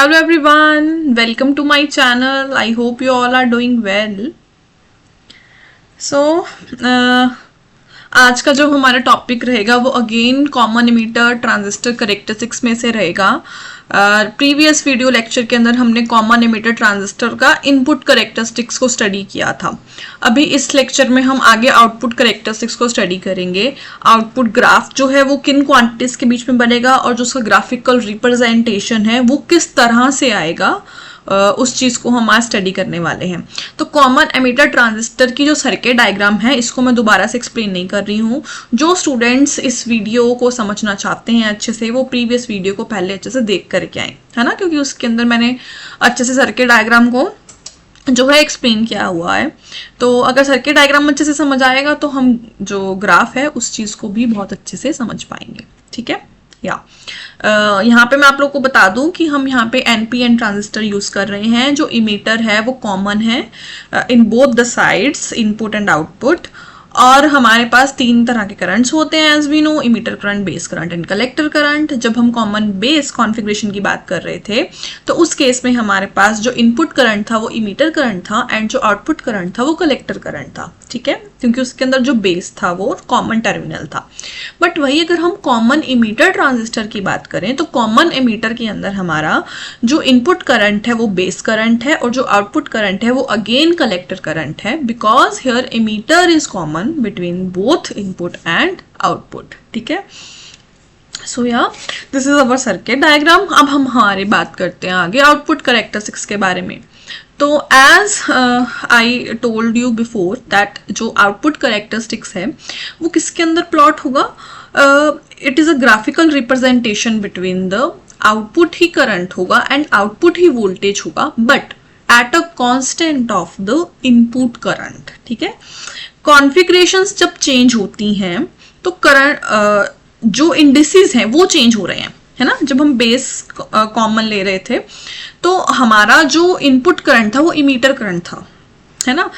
Hello everyone, welcome to my channel. I hope you all are doing well. So, आज का जो हमारा topic रहेगा वो again common emitter transistor characteristics में से रहेगा। प्रीवियस वीडियो लेक्चर के अंदर हमने कॉमन एमिटर ट्रांजिस्टर का इनपुट कैरेक्टरिस्टिक्स को स्टडी किया था। अभी इस लेक्चर में हम आगे आउटपुट कैरेक्टरिस्टिक्स को स्टडी करेंगे। आउटपुट ग्राफ जो है वो किन क्वांटिटीज के बीच में बनेगा और जो उसका ग्राफिकल रिप्रेजेंटेशन है वो किस तरह से आएगा, उस चीज को हम आज स्टडी करने वाले हैं। तो कॉमन एमिटर ट्रांजिस्टर की जो सर्किट डायग्राम है इसको मैं दोबारा से एक्सप्लेन नहीं कर रही हूँ। जो स्टूडेंट्स इस वीडियो को समझना चाहते हैं अच्छे से, वो प्रीवियस वीडियो को पहले अच्छे से देख करके आए, है ना, क्योंकि उसके अंदर मैंने अच्छे से सर्किट डायग्राम को जो है एक्सप्लेन किया हुआ है। तो अगर सर्किट डायग्राम अच्छे से समझ आएगा तो हम जो ग्राफ है उस चीज को भी बहुत अच्छे से समझ पाएंगे। ठीक है, यहाँ पे मैं आप लोग को बता दूं कि हम यहाँ पे NPN ट्रांजिस्टर यूज कर रहे हैं। जो इमीटर है वो कॉमन है in both the sides, input and output. और हमारे पास तीन तरह के करंट्स होते हैं as we know, emitter current, base current and collector current. जब हम कॉमन बेस कॉन्फ़िगरेशन की बात कर रहे थे तो उस केस में हमारे पास जो इनपुट करंट था वो इमीटर करंट था एंड जो आउटपुट करंट था वो कलेक्टर करंट था। ठीक है, क्योंकि उसके अंदर जो बेस था वो कॉमन टर्मिनल था। बट वही अगर हम कॉमन इमीटर ट्रांजिस्टर की बात करें तो कॉमन इमीटर के अंदर हमारा जो इनपुट करंट है वो बेस करंट है और जो आउटपुट करंट है वो अगेन कलेक्टर करंट है, because here emitter is common between both input and output। ठीक है, सो या this is our circuit diagram. अब हम हमारी बात करते हैं आगे आउटपुट कैरेक्टरिस्टिक्स के बारे में। तो as I told you before that जो आउटपुट कैरेक्टरिस्टिक्स है वो किसके अंदर प्लॉट होगा? It is a graphical representation between the output ही करंट होगा एंड आउटपुट ही वोल्टेज होगा, but at a constant of the input current. ठीक है, कॉन्फ़िगरेशंस जब चेंज होती हैं तो करंट जो इंडिसेस हैं वो चेंज हो रहे हैं, है ना। जब हम बेस कॉमन ले रहे थे तो हमारा जो इनपुट करंट था वो इमीटर करंट था, है ना,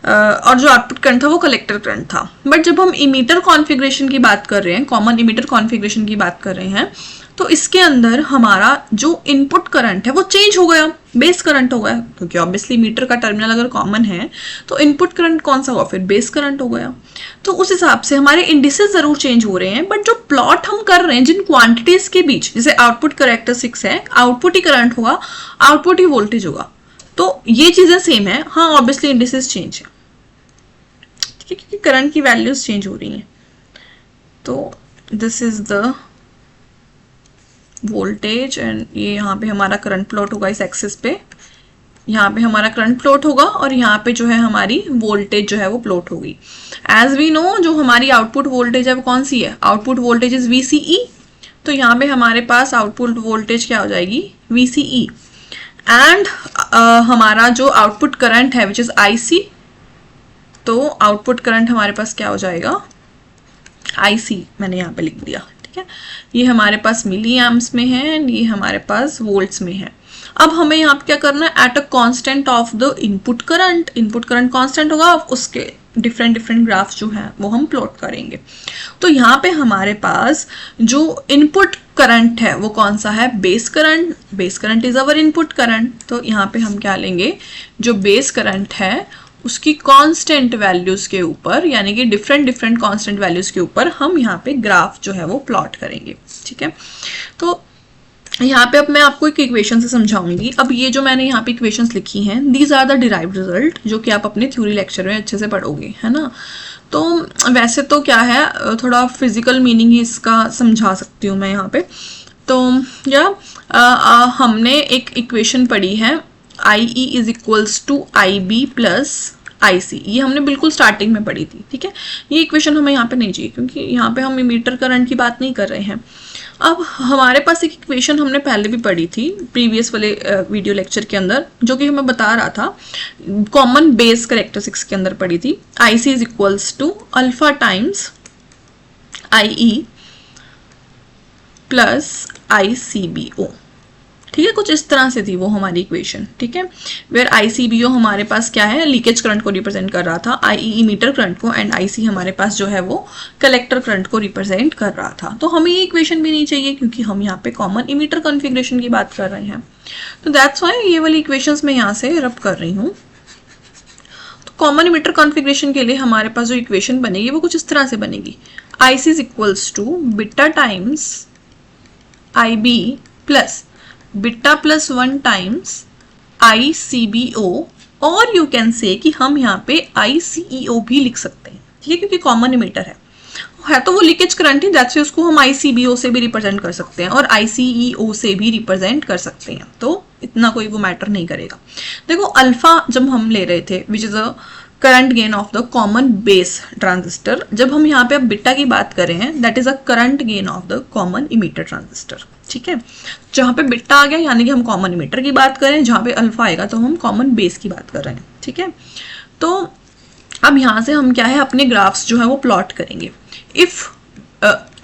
और जो आउटपुट करंट था वो कलेक्टर करंट था। बट जब हम इमीटर कॉन्फ़िगरेशन की बात कर रहे हैं, कॉमन इमीटर कॉन्फ़िगरेशन की बात कर रहे हैं, तो इसके अंदर हमारा जो इनपुट करंट है वो चेंज हो गया, बेस करंट हो गया, क्योंकि ऑब्वियसली मीटर का टर्मिनल अगर कॉमन है तो इनपुट करंट कौन सा हुआ? फिर बेस करंट हो गया। तो उस हिसाब से हमारे इंडिसेस जरूर चेंज हो रहे हैं, बट जो प्लॉट हम कर रहे हैं जिन क्वांटिटीज के बीच, जैसे आउटपुट कैरेक्टरिस्टिक्स है, आउटपुट ही करंट होगा, आउटपुट ही वोल्टेज होगा, तो ये चीजें सेम है। हाँ, ऑब्वियसली इंडिसेस चेंज है, ठीक है, क्योंकि करंट की वैल्यूज चेंज हो रही हैं। तो this is the voltage and ये यहाँ पे हमारा करंट प्लॉट होगा इस एक्सिस पे, यहाँ पे हमारा करंट प्लॉट होगा और यहाँ पे जो है हमारी वोल्टेज जो है वो प्लॉट होगी। एज वी नो जो हमारी आउटपुट वोल्टेज है वो कौन सी है? Output voltage is VCE। तो यहाँ पे हमारे पास आउटपुट वोल्टेज क्या हो जाएगी? VCE। एंड हमारा जो आउटपुट करंट है विच इज IC, तो आउटपुट करंट हमारे पास क्या हो जाएगा? IC मैंने यहाँ पे लिख दिया। ये हमारे पास मिली एम्प्स में है एंड ये हमारे पास वोल्ट्स में है। अब हमें यहाँ पे क्या करना है? Eight a constant of the input current, input current constant होगा, उसके डिफरेंट ग्राफ जो है वो हम प्लॉट करेंगे। तो यहाँ पे हमारे पास जो इनपुट करंट है वो कौन सा है? Base current. Base current is our input current. तो यहाँ पे हम क्या लेंगे? जो बेस करंट है उसकी कांस्टेंट वैल्यूज के ऊपर, यानी कि डिफरेंट कांस्टेंट वैल्यूज के ऊपर हम यहाँ पे ग्राफ जो है वो प्लॉट करेंगे। ठीक है, तो यहाँ पे अब मैं आपको एक इक्वेशन से समझाऊंगी। अब ये जो मैंने यहाँ पे इक्वेशंस लिखी हैं, these are the derived result, जो कि आप अपने थ्योरी लेक्चर में अच्छे से पढ़ोगे, है ना। तो वैसे तो क्या है, थोड़ा फिजिकल मीनिंग ही इसका समझा सकती हूँ मैं यहाँ पे। तो हमने एक इक्वेशन पढ़ी है, IE is equals to IB plus IC, ये हमने बिल्कुल स्टार्टिंग में पढ़ी थी। ठीक है, ये इक्वेशन हमें यहाँ पे नहीं चाहिए क्योंकि यहाँ पे हम इमीटर करंट की बात नहीं कर रहे हैं। अब हमारे पास एक इक्वेशन हमने पहले भी पढ़ी थी प्रीवियस वाले वीडियो लेक्चर के अंदर, जो कि हमें बता रहा था, कॉमन बेस कैरेक्टरिस्टिक्स के अंदर पढ़ी थी। IC is equals to alpha times IE plus ICBO। ठीक है, कुछ इस तरह से थी वो हमारी इक्वेशन। ठीक है, वेयर ICBO हमारे पास क्या है, लीकेज करंट को रिप्रेजेंट कर रहा था, IE इमीटर करंट को, एंड IC हमारे पास जो है वो कलेक्टर करंट को रिप्रेजेंट कर रहा था। तो हमें ये इक्वेशन भी नहीं चाहिए क्योंकि हम यहाँ पे कॉमन इमीटर कॉन्फ़िगरेशन की बात कर रहे हैं। तो दैट्स वाई ये वाली इक्वेशंस मैं यहाँ से रब कर रही हूँ। तो कॉमन इमीटर कॉन्फ़िगरेशन के लिए हमारे पास जो इक्वेशन बनेगी वो कुछ इस तरह से बनेगी, IC is equals to beta times IB plus beta plus 1 times ICBO, और यू कैन से कि हम यहाँ पे ICEO भी लिख सकते हैं। ठीक है, क्योंकि कॉमन इमीटर है तो वो लीकेज करंट ही, दैट्स उसको हम ICBO से भी रिप्रेजेंट कर सकते हैं और ICEO से भी रिप्रेजेंट कर सकते हैं। तो इतना कोई वो मैटर नहीं करेगा। देखो अल्फा जब हम ले रहे थे which is a current gain of the common base transistor, जब हम यहाँ पे अब बीटा की बात कर रहे हैं that is a current gain of the common emitter transistor. ठीक है, जहाँ पे बीटा आ गया यानी कि हम कॉमन इमीटर की बात करें, जहाँ पे अल्फा आएगा तो हम कॉमन बेस की बात कर रहे हैं। ठीक है, तो अब यहाँ से हम क्या है अपने ग्राफ्स जो है वो प्लॉट करेंगे। If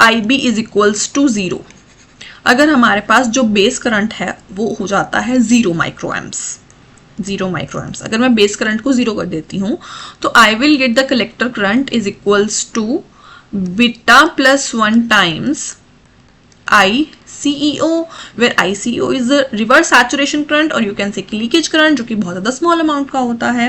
IB is equals to 0, अगर हमारे पास जो बेस करंट है वो हो जाता है 0 माइक्रोएम्प्स, 0 माइक्रोएम्प्स, अगर मैं बेस करंट को 0 कर देती हूँ तो I will get the collector current is equals to beta plus 1 times ICEO, where ICEO is the reverse saturation current और you can say leakage current, जो कि बहुत ज़्यादा स्मॉल अमाउंट का होता है।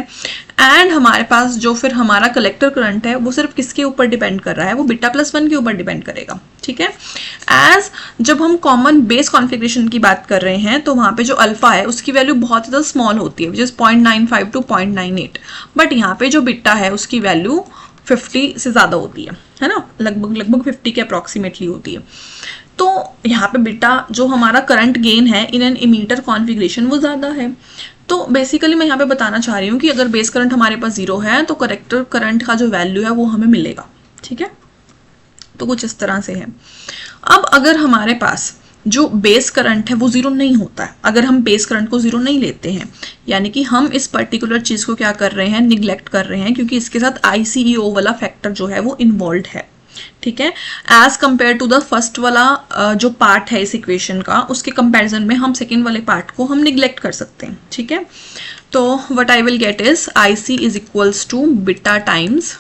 एंड हमारे पास जो फिर हमारा कलेक्टर करंट है वो सिर्फ किसके ऊपर डिपेंड कर रहा है, वो बीटा प्लस 1 के ऊपर डिपेंड करेगा। ठीक है, एज जब हम कॉमन बेस कॉन्फ़िगरेशन की बात कर रहे हैं तो वहाँ पे जो अल्फा है उसकी वैल्यू बहुत ज़्यादा स्मॉल होती है, विच इज़ 0.95 to 0.98, बट यहाँ पे जो बीटा है उसकी वैल्यू 50 से ज़्यादा होती है ना, लगभग 50 के अप्रॉक्सीमेटली होती है। तो यहाँ पे बीटा जो हमारा करंट गेन है इन एन इमीटर कॉन्फ़िगरेशन वो ज़्यादा है। तो बेसिकली मैं यहाँ पे बताना चाह रही हूँ कि अगर बेस करंट हमारे पास 0 है तो कलेक्टर करंट का जो वैल्यू है वो हमें मिलेगा। ठीक है, तो कुछ इस तरह से है। अब अगर हमारे पास जो बेस करंट है वो 0 नहीं होता है, अगर हम बेस करंट को 0 नहीं लेते हैं, यानी कि हम इस पर्टिकुलर चीज़ को क्या कर रहे हैं, निगलेक्ट कर रहे हैं, क्योंकि इसके साथ ICEO वाला फैक्टर जो है वो इन्वॉल्व है। ठीक है, as compare to the first वाला जो पार्ट है इस इक्वेशन का, उसके कंपैरिजन में हम सेकेंड वाले पार्ट को हम निगलेक्ट कर सकते हैं। ठीक है, तो what I will get is IC is equals to beta times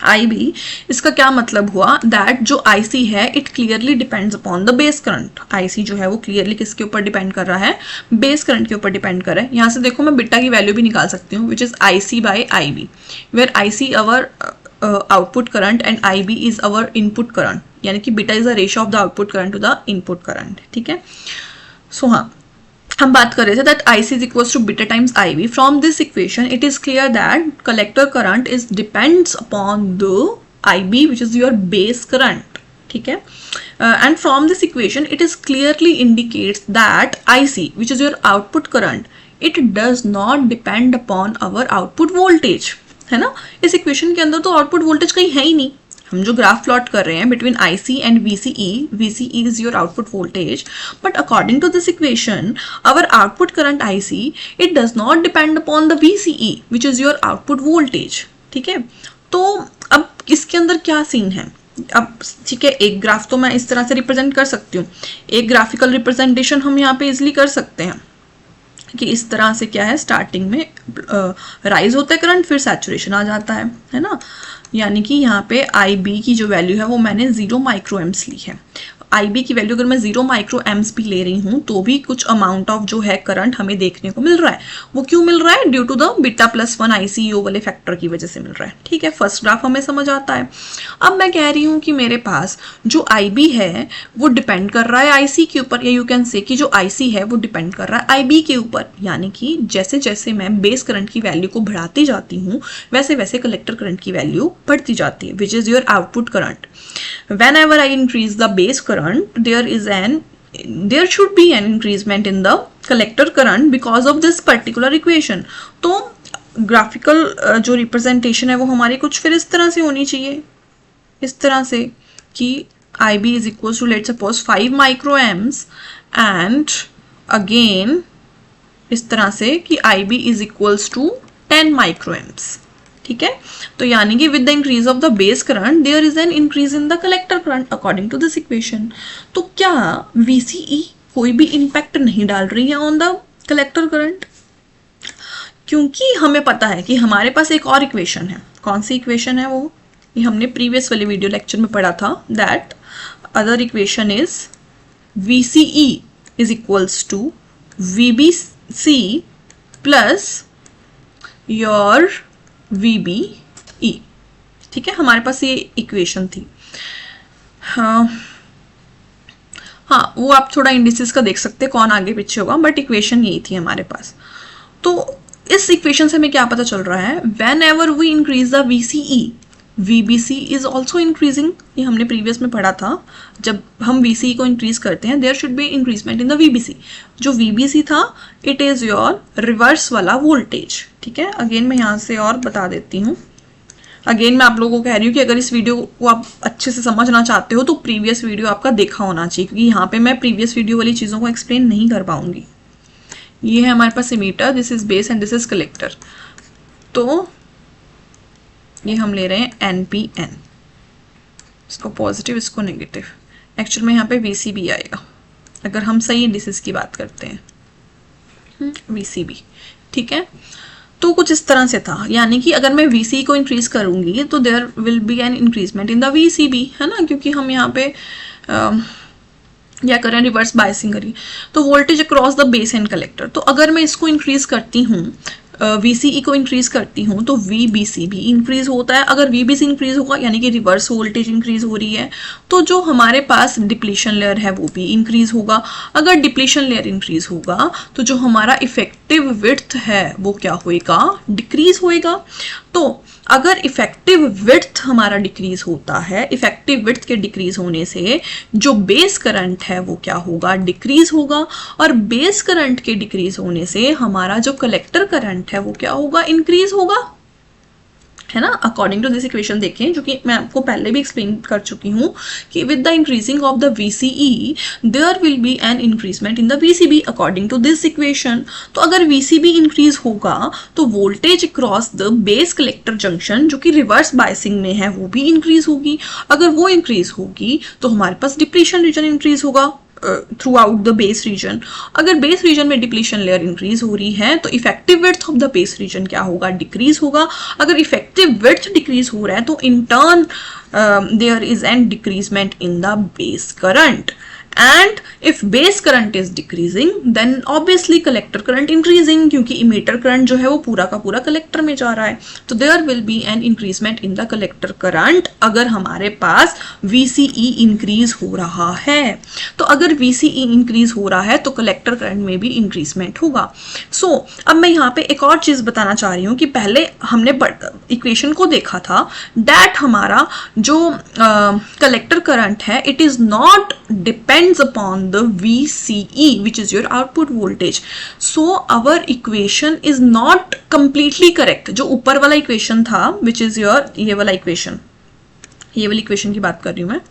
IB। इसका क्या मतलब हुआ, दैट जो IC है it clearly depends upon the base current. IC जो है वो क्लियरली किसके ऊपर डिपेंड कर रहा है, बेस करंट के ऊपर डिपेंड कर रहा है। यहाँ से देखो मैं बीटा की वैल्यू भी निकाल सकती हूँ, which is IC by IB, where IC our output current and IB is our input current, यानी कि beta is the ratio of the output current to the input current. ठीक है, सो हाँ हम बात कर रहे थे that IC is equals to beta times IB। From this equation it is clear that collector current is depends upon the IB which is your base current. ठीक है, and from this equation it is clearly indicates that IC which is your output current it does not depend upon our output voltage, है ना। इस equation के अंदर तो output voltage कहीं है ही नहीं। हम जो ग्राफ प्लॉट कर रहे हैं between IC and VCE is your output voltage, but according to this equation our output current IC it does not depend upon the VCE which is your output voltage. ठीक है, तो अब इसके अंदर क्या सीन है, अब ठीक है एक ग्राफ तो मैं इस तरह से रिप्रेजेंट कर सकती हूँ, एक ग्राफिकल रिप्रेजेंटेशन हम यहाँ पे इजिली कर सकते हैं कि इस तरह से क्या है, स्टार्टिंग में राइज होता है करंट, फिर सैचुरेशन आ जाता है ना। यानी कि यहाँ पे IB की जो वैल्यू है वो मैंने 0 माइक्रोएम्प्स ली है। IB की वैल्यू अगर मैं 0 माइक्रोएम्प्स भी ले रही हूँ तो भी कुछ अमाउंट ऑफ जो है करंट हमें देखने को मिल रहा है। वो क्यों मिल रहा है, due to the beta plus 1 ICEO वाले फैक्टर की वजह से मिल रहा है। ठीक है, फर्स्ट ग्राफ हमें समझ आता है। अब मैं कह रही हूँ कि मेरे पास जो IB है वो डिपेंड कर रहा है IC के ऊपर, या यू कैन से कि जो IC है वो डिपेंड कर रहा है IB के ऊपर। यानी कि जैसे जैसे मैं बेस करंट की वैल्यू को बढ़ाती जाती हूँ वैसे वैसे कलेक्टर करंट की वैल्यू बढ़ती जाती है, विच is your output current. Whenever I increase the base current, there should be an increasement in the collector current because of this particular equation. तो ग्राफिकल जो रिप्रेजेंटेशन है वो हमारी कुछ फिर इस तरह से होनी चाहिए, इस तरह से कि IB is equals to let's suppose 5 microamps and again इस तरह से कि IB is equals to 10 microamps। ठीक है, तो यानी कि with the increase of the base current there is an increase in the collector current according to this equation. तो क्या VCE कोई भी इम्पैक्ट नहीं डाल रही है ऑन द कलेक्टर करंट, क्योंकि हमें पता है कि हमारे पास एक और इक्वेशन है। कौन सी इक्वेशन है वो? ये हमने प्रीवियस वाले वीडियो लेक्चर में पढ़ा था, that other equation is VCE is equals to VBC plus your VBE। ठीक है, हमारे पास ये इक्वेशन थी। हाँ, वो आप थोड़ा इंडिसेस का देख सकते हैं कौन आगे पीछे होगा, बट इक्वेशन यही थी हमारे पास। तो इस इक्वेशन से हमें क्या पता चल रहा है? Whenever we increase the VCE, VBC is also increasing. ये हमने प्रीवियस में पढ़ा था, जब हम VCE को इंक्रीज करते हैं there should be increment in the VBC। जो VBC था इट इज योर रिवर्स वाला वोल्टेज। ठीक है, अगेन मैं यहाँ से और बता देती हूँ। अगेन मैं आप लोगों को कह रही हूँ कि अगर इस वीडियो को आप अच्छे से समझना चाहते हो तो प्रीवियस वीडियो आपका देखा होना चाहिए, क्योंकि यहाँ पे मैं प्रीवियस वीडियो वाली चीज़ों को एक्सप्लेन नहीं कर पाऊंगी। ये है हमारे पास emitter, this is base and this is collector. तो ये हम ले रहे हैं NPN, इसको पॉजिटिव इसको नेगेटिव। एक्चुअल में यहाँ पे VCB आएगा अगर हम सही इंडिसेस की बात करते हैं, VCB। ठीक है, तो कुछ इस तरह से था, यानी कि अगर मैं VCE को इंक्रीज करूंगी तो there will be an increment in the VCB, है ना, क्योंकि हम यहाँ पे क्या करें, रिवर्स बायसिंग करिए। तो voltage across the base and collector, तो अगर मैं इसको इंक्रीज करती हूँ, VCE को इंक्रीज करती हूँ तो VBC भी इंक्रीज होता है। अगर VBC इंक्रीज होगा यानी कि रिवर्स वोल्टेज इंक्रीज हो रही है, तो जो हमारे पास डिप्लीशन लेयर है वो भी इंक्रीज होगा। अगर डिप्लीशन लेयर इंक्रीज होगा तो जो हमारा इफेक्टिव विड्थ है वो क्या होएगा, डिक्रीज होएगा। तो अगर इफेक्टिव विड्थ हमारा डिक्रीज होता है, इफेक्टिव विड्थ के डिक्रीज होने से जो बेस करंट है वो क्या होगा, डिक्रीज होगा। और बेस करंट के डिक्रीज होने से हमारा जो कलेक्टर करंट है वो क्या होगा, इंक्रीज होगा, है ना। अकॉर्डिंग टू दिस इक्वेशन देखें, जो कि मैं आपको पहले भी एक्सप्लेन कर चुकी हूँ कि with the increasing of the VCE there will be an increment in the VCB according to this equation. तो अगर VCB इंक्रीज होगा तो voltage across the base collector junction जो कि रिवर्स बायसिंग में है वो भी इंक्रीज होगी। अगर वो इंक्रीज होगी तो हमारे पास डिप्लीशन रीजन इंक्रीज होगा through out the base reason. अगर बेस रीजन में डिप्लीशन लेयर इंक्रीज हो रही है तो effective width of the base reason क्या होगा, डिक्रीज होगा। अगर इफेक्टिव विड्थ डिक्रीज हो रहा है तो in turn their is N decreasement in the base current, and if base current is decreasing then obviously collector current increasing, क्योंकि emitter current जो है वो पूरा का पूरा collector में जा रहा है। तो there will be an increasement in the collector current अगर हमारे पास VCE increase हो रहा है। तो अगर VCE increase हो रहा है तो collector current में भी increasement होगा। So अब मैं यहाँ पे एक और चीज़ बताना चाह रही हूँ कि पहले हमने इक्वेशन को देखा था that हमारा जो collector current है it is not depends upon the VCE which is your output voltage. So our equation is not completely correct. जो ऊपर वाला इक्वेशन था which is your ये वाला इक्वेशन, ये वाली इक्वेशन की बात कर रही हूँ मैं,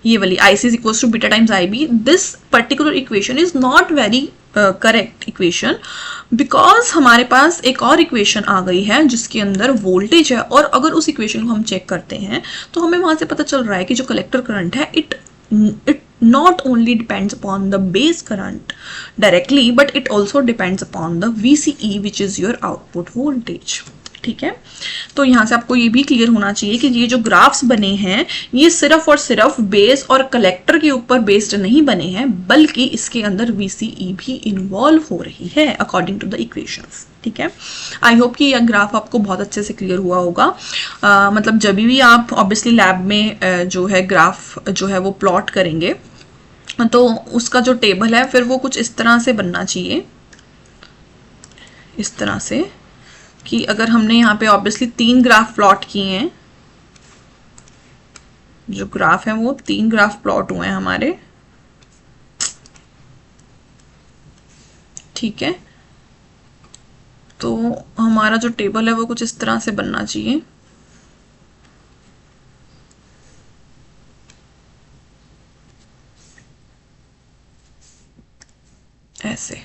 ये वाली IC is equals to beta times IB. This particular equation is not very correct equation because हमारे पास एक और इक्वेशन आ गई है जिसके अंदर वोल्टेज है, और अगर उस इक्वेशन को हम चेक करते हैं तो हमें वहां से पता चल रहा है कि जो कलेक्टर करंट है it not only depends upon the base current directly but it also depends upon the VCE which is your output voltage। ठीक है, तो यहाँ से आपको ये भी क्लियर होना चाहिए कि ये जो ग्राफ्स बने हैं ये सिर्फ और सिर्फ बेस और कलेक्टर के ऊपर बेस्ड नहीं बने हैं, बल्कि इसके अंदर VCE भी इन्वॉल्व हो रही है अकॉर्डिंग टू द इक्वेशंस। ठीक है, आई होप कि यह ग्राफ आपको बहुत अच्छे से क्लियर हुआ होगा। मतलब जब भी आप ऑब्वियसली लैब में जो है ग्राफ जो है वो प्लॉट करेंगे तो उसका जो टेबल है फिर वो कुछ इस तरह से बनना चाहिए, इस तरह से कि अगर हमने यहाँ पे ऑब्वियसली 3 ग्राफ प्लॉट किए हैं, जो ग्राफ है वो 3 ग्राफ प्लॉट हुए हैं हमारे। ठीक है, तो हमारा जो टेबल है वो कुछ इस तरह से बनना चाहिए। ऐसे,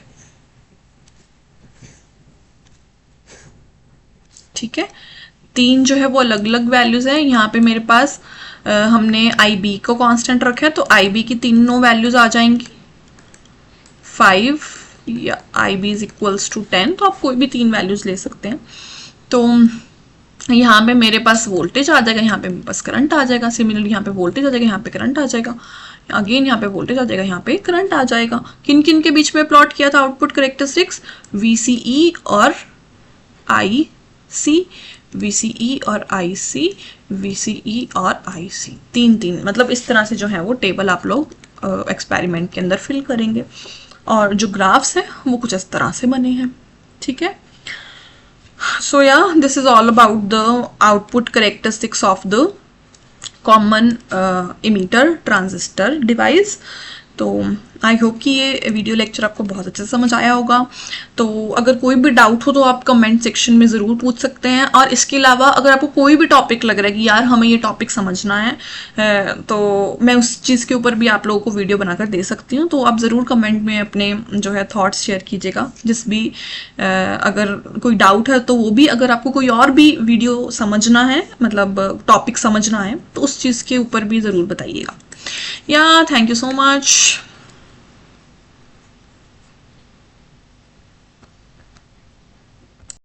ठीक है, 3 जो है वो अलग अलग वैल्यूज हैं। यहाँ पे मेरे पास हमने IB को कांस्टेंट रखा है तो IB की तीनों वैल्यूज आ जाएंगी। 5 या आई बी इज इक्वल्स टू 10, तो आप कोई भी 3 वैल्यूज ले सकते हैं। तो यहाँ पे मेरे पास वोल्टेज आ जाएगा, यहाँ पे मेरे पास करंट आ जाएगा, सिमिलरली यहाँ पे वोल्टेज आ जाएगा, यहाँ पे करंट आ जाएगा, अगेन यहाँ पे वोल्टेज आ जाएगा, यहाँ पे करंट आ जाएगा। किन किन के बीच में प्लॉट किया था आउटपुट करेक्टरिस्टिक्स? VCE और IC, VCE और IC, VCE और IC, तीन मतलब इस तरह से जो है वो टेबल आप लोग एक्सपेरिमेंट के अंदर फिल करेंगे, और जो ग्राफ्स है वो कुछ इस तरह से बने हैं, ठीक है। So yeah, this is all about the output characteristics of the common emitter transistor device. तो आई होप कि ये वीडियो लेक्चर आपको बहुत अच्छे से समझ आया होगा। तो अगर कोई भी डाउट हो तो आप कमेंट सेक्शन में ज़रूर पूछ सकते हैं, और इसके अलावा अगर आपको कोई भी टॉपिक लग रहा है कि यार हमें ये टॉपिक समझना है तो मैं उस चीज़ के ऊपर भी आप लोगों को वीडियो बनाकर दे सकती हूँ। तो आप ज़रूर कमेंट में अपने जो है थॉट्स शेयर कीजिएगा, जिस भी अगर कोई डाउट है तो वो भी, अगर आपको कोई और भी वीडियो समझना है, मतलब टॉपिक समझना है, तो उस चीज़ के ऊपर भी ज़रूर बताइएगा। Yeah, thank you so much.